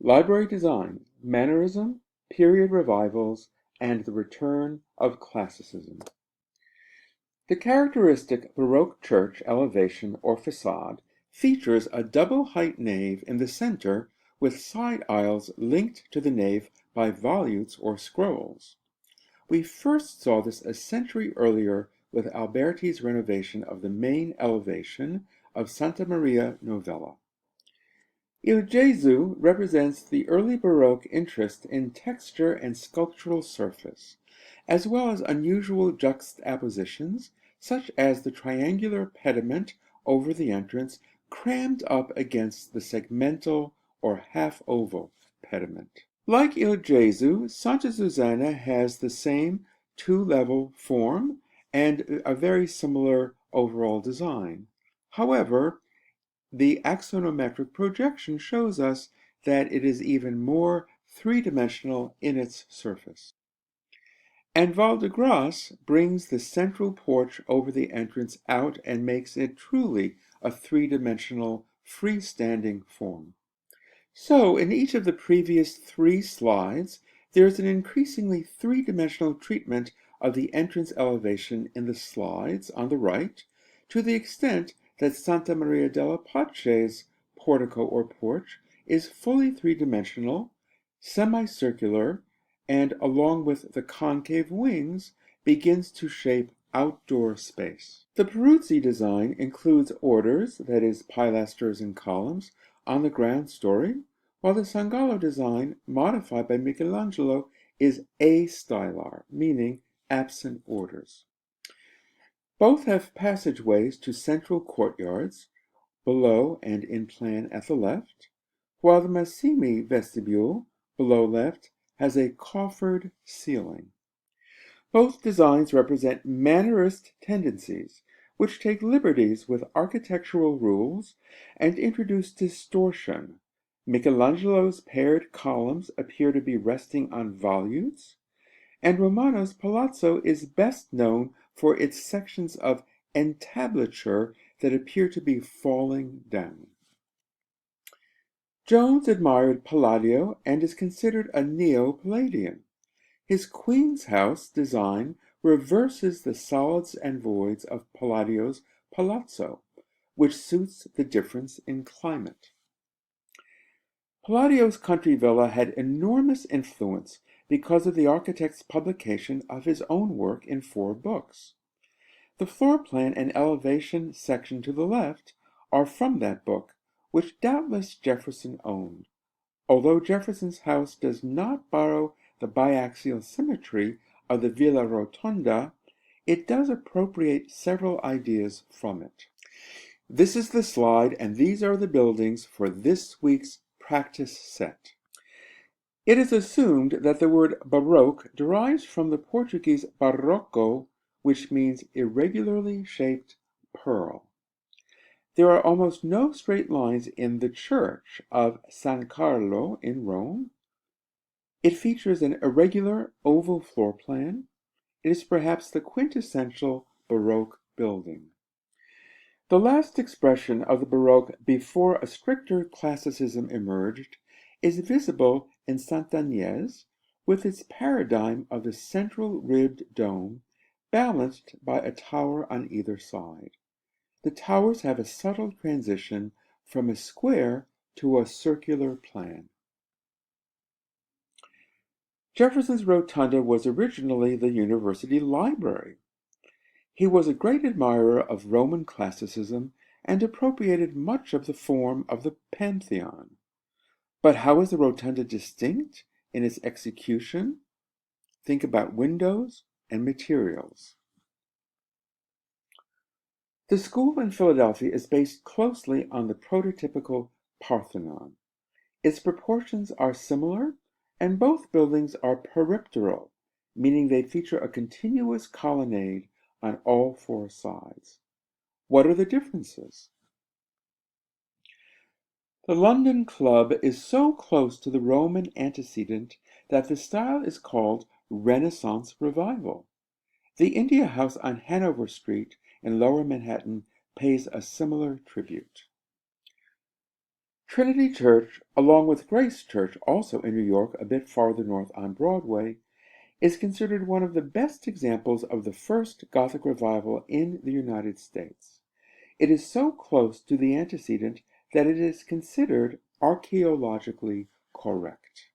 Library design, Mannerism, period revivals, and the return of Classicism. The characteristic Baroque church elevation or facade features a double-height nave in the center with side aisles linked to the nave by volutes or scrolls. We first saw this a century earlier with Alberti's renovation of the main elevation of Santa Maria Novella. Il Gesù represents the early Baroque interest in texture and sculptural surface, as well as unusual juxtapositions, such as the triangular pediment over the entrance crammed up against the segmental or half-oval pediment. Like Il Gesù, Santa Susanna has the same two-level form and a very similar overall design. However, the axonometric projection shows us that it is even more three-dimensional in its surface. And Val de Grace brings the central porch over the entrance out and makes it truly a three-dimensional, freestanding form. So, in each of the previous three slides, there is an increasingly three-dimensional treatment of the entrance elevation in the slides on the right, to the extent that Santa Maria della Pace's portico or porch is fully three-dimensional, semicircular, and along with the concave wings, begins to shape outdoor space. The Peruzzi design includes orders, that is, pilasters and columns, on the ground story, while the Sangallo design, modified by Michelangelo, is astylar, meaning absent orders. Both have passageways to central courtyards, below and in plan at the left, while the Massimi vestibule, below left, has a coffered ceiling. Both designs represent Mannerist tendencies, which take liberties with architectural rules and introduce distortion. Michelangelo's paired columns appear to be resting on volutes, and Romano's palazzo is best known for its sections of entablature that appear to be falling down. Jones admired Palladio and is considered a Neo-Palladian. His Queen's House design reverses the solids and voids of Palladio's palazzo, which suits the difference in climate. Palladio's country villa had enormous influence because of the architect's publication of his own work in 4 books. The floor plan and elevation section to the left are from that book, which doubtless Jefferson owned, although Jefferson's house does not borrow the biaxial symmetry of the Villa Rotonda, it does appropriate several ideas from it. This is the slide, and these are the buildings for this week's practice set. It is assumed that the word Baroque derives from the Portuguese barroco, which means irregularly shaped pearl. There are almost no straight lines in the church of San Carlo in Rome. It features an irregular oval floor plan. It is perhaps the quintessential Baroque building. The last expression of the Baroque before a stricter classicism emerged is visible in Sant'Agnès, with its paradigm of the central ribbed dome balanced by a tower on either side. The towers have a subtle transition from a square to a circular plan. Jefferson's Rotunda was originally the university library. He was a great admirer of Roman classicism and appropriated much of the form of the Pantheon. But how is the rotunda distinct in its execution? Think about windows and materials. The school in Philadelphia is based closely on the prototypical Parthenon. Its proportions are similar, and both buildings are peripteral, meaning they feature a continuous colonnade on all 4 sides. What are the differences? The London Club is so close to the Roman antecedent that the style is called Renaissance Revival. The India House on Hanover Street in Lower Manhattan pays a similar tribute. Trinity Church, along with Grace Church, also in New York, a bit farther north on Broadway, is considered one of the best examples of the first Gothic revival in the United States. It is so close to the antecedent that it is considered archaeologically correct.